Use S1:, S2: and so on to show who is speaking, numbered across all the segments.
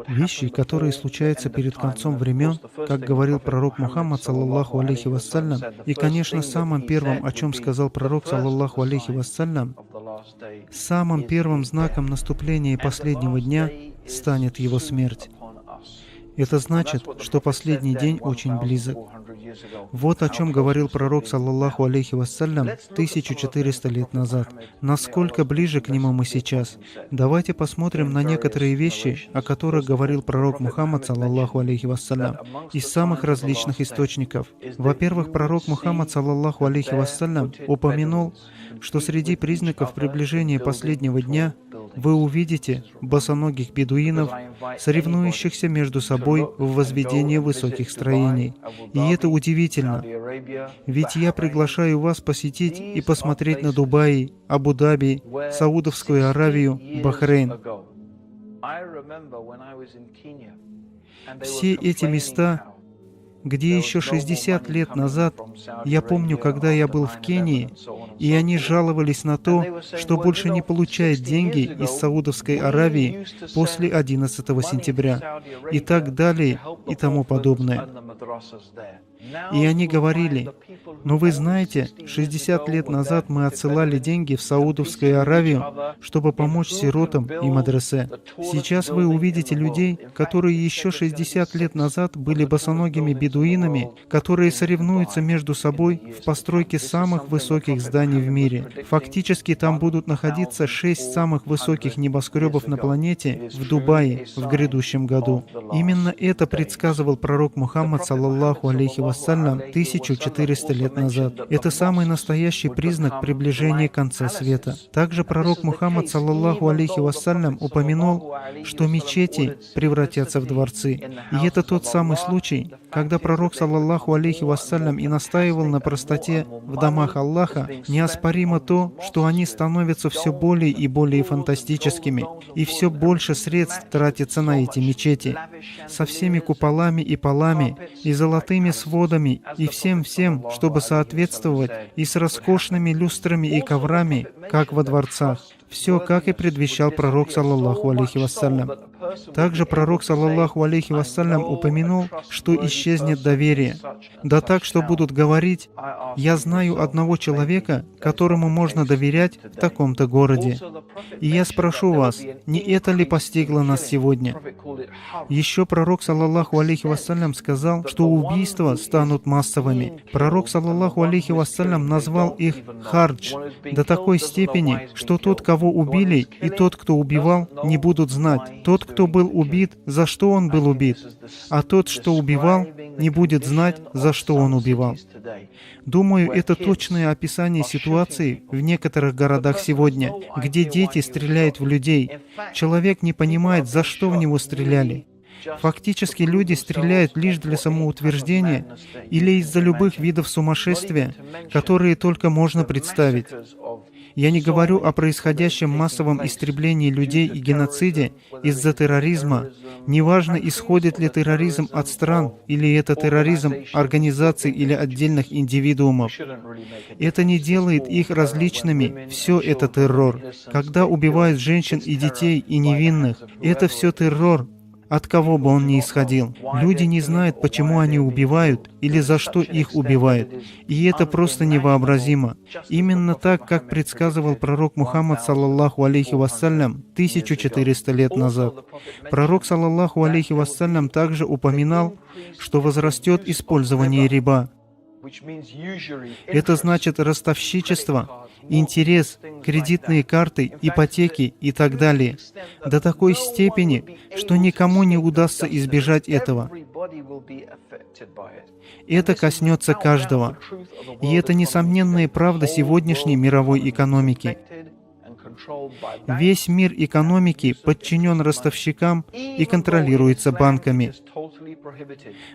S1: Вещи, которые случаются перед концом времен, как говорил пророк Мухаммад, саллаллаху алейхи вассалям, и, конечно, самым первым, о чем сказал пророк, саллаллаху алейхи вассалям, самым первым знаком наступления последнего дня станет его смерть. Это значит, что последний день очень близок. Вот о чем говорил пророк, саллаллаху алейхи вассалям, 1400 лет назад. Насколько ближе к нему мы сейчас? Давайте посмотрим на некоторые вещи, о которых говорил пророк Мухаммад, саллаллаху алейхи вассалям, из самых различных источников. Во-первых, пророк Мухаммад, саллаллаху алейхи вассалям, упомянул, что среди признаков приближения последнего дня вы увидите босоногих бедуинов, соревнующихся между собой в возведении высоких строений. И это удивительно, ведь я приглашаю вас посетить и посмотреть на Дубай, Абу-Даби, Саудовскую Аравию, Бахрейн. Все эти места, где еще 60 лет назад, я помню, когда я был в Кении, и они жаловались на то, что больше не получают деньги из Саудовской Аравии после 11 сентября, и так далее, и тому подобное. И они говорили: «Но вы знаете, 60 лет назад мы отсылали деньги в Саудовскую Аравию, чтобы помочь сиротам и мадресе. Сейчас вы увидите людей, которые еще 60 лет назад были босоногими бедуинами, которые соревнуются между собой в постройке самых высоких зданий в мире. Фактически там будут находиться 6 самых высоких небоскребов на планете в Дубае в грядущем году». Именно это предсказывал пророк Мухаммад, саллаллаху алейхи вассалям, 1400 лет назад. Это самый настоящий признак приближения конца света. Также пророк Мухаммад, саллаллаху алейхи вассалям, упомянул, что мечети превратятся в дворцы. И это тот самый случай, когда пророк, саллаллаху алейхи вассалям, и настаивал на простоте в домах Аллаха. Неоспоримо то, что они становятся все более и более фантастическими, и все больше средств тратится на эти мечети, со всеми куполами и полами, и золотыми сводами, и всем-всем, чтобы соответствовать, и с роскошными люстрами и коврами, как во дворцах. Все, как и предвещал пророк, саллаллаху алейхи вассалям. Также пророк, саллаллаху алейхи вассалям, упомянул, что исчезнет доверие. Да так, что будут говорить: «Я знаю одного человека, которому можно доверять в таком-то городе». И я спрошу вас, не это ли постигло нас сегодня? Еще пророк, саллаллаху алейхи вассалям, сказал, что убийства станут массовыми. Пророк, саллаллаху алейхи вассалям, назвал их хардж до такой степени, что тот, кого убили, и тот, кто убивал, не будут знать. Тот, кто был убит, за что он был убит, а тот, что убивал, не будет знать, за что он убивал. Думаю, это точное описание ситуации в некоторых городах сегодня, где дети стреляют в людей. Человек не понимает, за что в него стреляли. Фактически люди стреляют лишь для самоутверждения или из-за любых видов сумасшествия, которые только можно представить. Я не говорю о происходящем массовом истреблении людей и геноциде из-за терроризма. Неважно, исходит ли терроризм от стран, или это терроризм организаций или отдельных индивидуумов. Это не делает их различными. Все это террор. Когда убивают женщин и детей и невинных, это все террор, от кого бы он ни исходил. Люди не знают, почему они убивают или за что их убивают. И это просто невообразимо. Именно так, как предсказывал пророк Мухаммад, саллаллаху алейхи вассалям, 1400 лет назад. Пророк, саллаллаху алейхи вассалям, также упоминал, что возрастет использование риба. Это значит ростовщичество, интерес, кредитные карты, ипотеки и так далее, до такой степени, что никому не удастся избежать этого. Это коснется каждого. И это несомненная правда сегодняшней мировой экономики. Весь мир экономики подчинен ростовщикам и контролируется банками.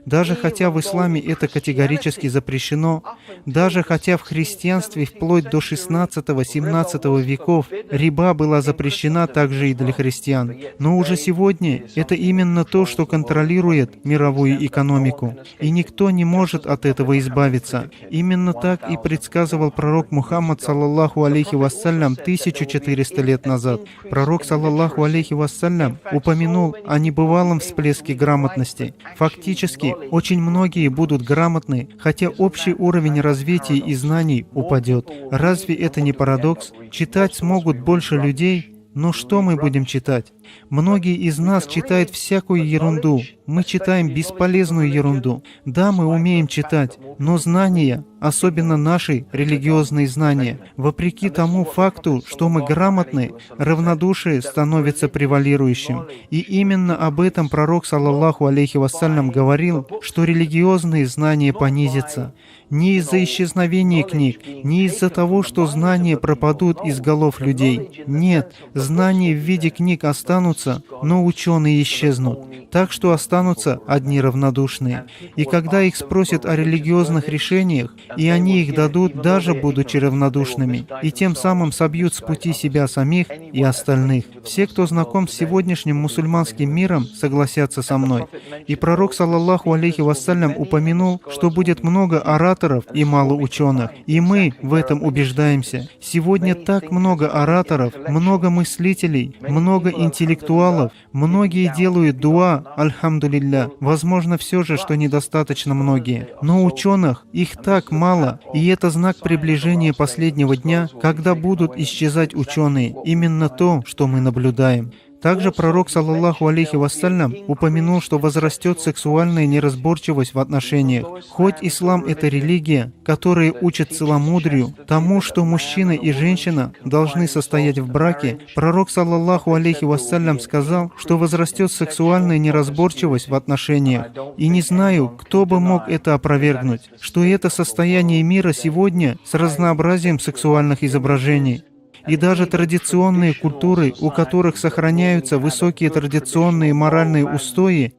S1: Даже хотя в исламе это категорически запрещено, даже хотя в христианстве вплоть до 16-17 веков риба была запрещена также и для христиан. Но уже сегодня это именно то, что контролирует мировую экономику. И никто не может от этого избавиться. Именно так и предсказывал пророк Мухаммад, саллаллаху алейхи вассалям, 1400 лет назад. Пророк, саллаллаху алейхи вассалям, упомянул о небывалом всплеске грамотности. Фактически, очень многие будут грамотны, хотя общий уровень развития и знаний упадет. Разве это не парадокс? Читать смогут больше людей, но что мы будем читать? Многие из нас читают всякую ерунду. Мы читаем бесполезную ерунду. Да, мы умеем читать, но знания, особенно наши религиозные знания, вопреки тому факту, что мы грамотны, равнодушие становится превалирующим. И именно об этом пророк, саллаллаху алейхи вассалям, говорил, что религиозные знания понизятся. Не из-за исчезновения книг, не из-за того, что знания пропадут из голов людей. Нет, знания в виде книг останутся, но ученые исчезнут. Так что останутся одни равнодушные. И когда их спросят о религиозных решениях, и они их дадут, даже будучи равнодушными, и тем самым собьют с пути себя самих и остальных. Все, кто знаком с сегодняшним мусульманским миром, согласятся со мной. И пророк, саллаллаху алейхи вассалям, упомянул, что будет много ораторов и мало ученых. И мы в этом убеждаемся. Сегодня так много ораторов, много мыслителей, много интеллектуалов. Многие делают дуа, альхамдулилля. Возможно, все же, что недостаточно многие. Но ученых, их так мало. И это знак приближения последнего дня, когда будут исчезать ученые. Именно то, что мы наблюдаем. Также пророк, саллаллаху алейхи вассалям, упомянул, что возрастет сексуальная неразборчивость в отношениях. Хоть ислам — это религия, которая учит целомудрию, тому, что мужчина и женщина должны состоять в браке, пророк, саллаллаху алейхи вассалям, сказал, что возрастет сексуальная неразборчивость в отношениях. И не знаю, кто бы мог это опровергнуть, что это состояние мира сегодня с разнообразием сексуальных изображений. И даже традиционные культуры, у которых сохраняются высокие традиционные моральные устои,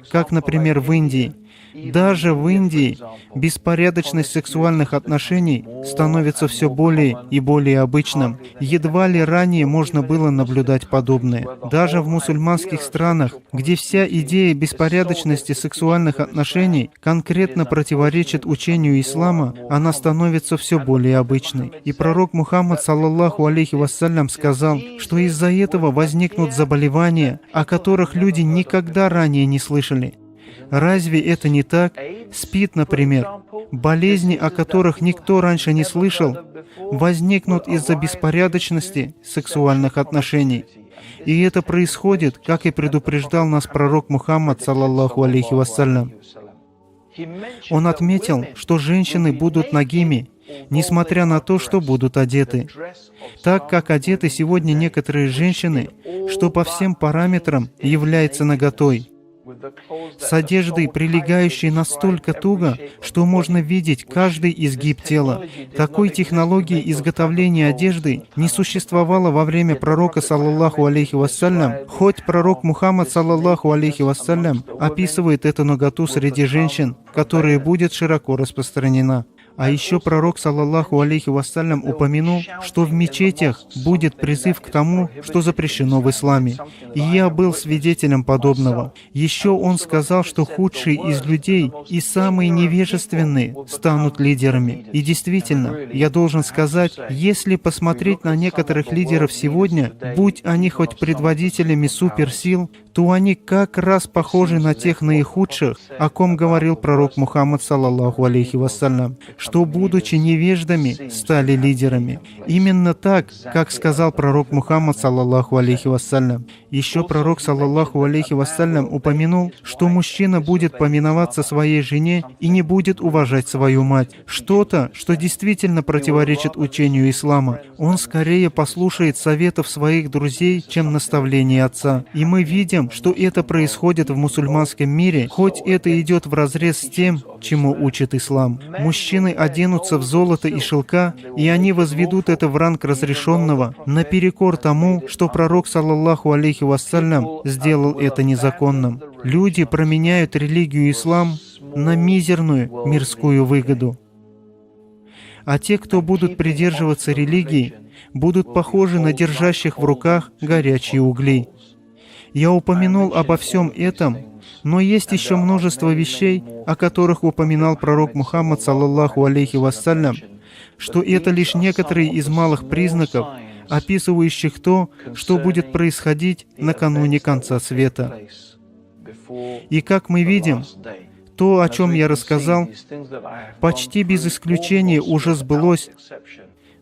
S1: как, например, в Индии. Даже в Индии беспорядочность сексуальных отношений становится все более и более обычным. Едва ли ранее можно было наблюдать подобное. Даже в мусульманских странах, где вся идея беспорядочности сексуальных отношений конкретно противоречит учению ислама, она становится все более обычной. И пророк Мухаммад, саллаллаху алейхи вассалям, сказал, что из-за этого возникнут заболевания, о которых люди никогда ранее не слышали. Разве это не так? СПИД, например, болезни, о которых никто раньше не слышал, возникнут из-за беспорядочности сексуальных отношений. И это происходит, как и предупреждал нас пророк Мухаммад, саллаллаху алейхи вассалям. Он отметил, что женщины будут нагими, несмотря на то, что будут одеты. Так как одеты сегодня некоторые женщины, что по всем параметрам является наготой. С одеждой, прилегающей настолько туго, что можно видеть каждый изгиб тела. Такой технологии изготовления одежды не существовало во время пророка, саллаллаху алейхи вассалям, хоть пророк Мухаммад, саллаллаху алейхи вассалям, описывает эту наготу среди женщин, которая будет широко распространена. А еще пророк, саллаллаху алейхи вассалям, упомянул, что в мечетях будет призыв к тому, что запрещено в исламе. И я был свидетелем подобного. Еще он сказал, что худшие из людей и самые невежественные станут лидерами. И действительно, я должен сказать, если посмотреть на некоторых лидеров сегодня, будь они хоть предводителями суперсил, то они как раз похожи на тех наихудших, о ком говорил пророк Мухаммад, саллаллаху алейхи вассалям, что, будучи невеждами, стали лидерами. Именно так, как сказал пророк Мухаммад, саллаллаху алейхи вассалям. Еще пророк, саллаллаху алейхи вассалям, упомянул, что мужчина будет поминоваться своей жене и не будет уважать свою мать. Что-то, что действительно противоречит учению ислама. Он скорее послушает советов своих друзей, чем наставлений отца. И мы видим, что это происходит в мусульманском мире, хоть это идет вразрез с тем, чему учит ислам. Мужчины оденутся в золото и шелка, и они возведут это в ранг разрешенного, наперекор тому, что пророк, саллаллаху алейхи вассалям, сделал это незаконным. Люди променяют религию ислам на мизерную мирскую выгоду. А те, кто будут придерживаться религии, будут похожи на держащих в руках горячие угли. Я упомянул обо всем этом, но есть еще множество вещей, о которых упоминал пророк Мухаммад, саллаллаху алейхи вассалям, что это лишь некоторые из малых признаков, описывающих то, что будет происходить накануне конца света. И как мы видим, то, о чем я рассказал, почти без исключения уже сбылось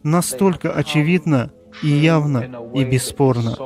S1: настолько очевидно и явно и бесспорно.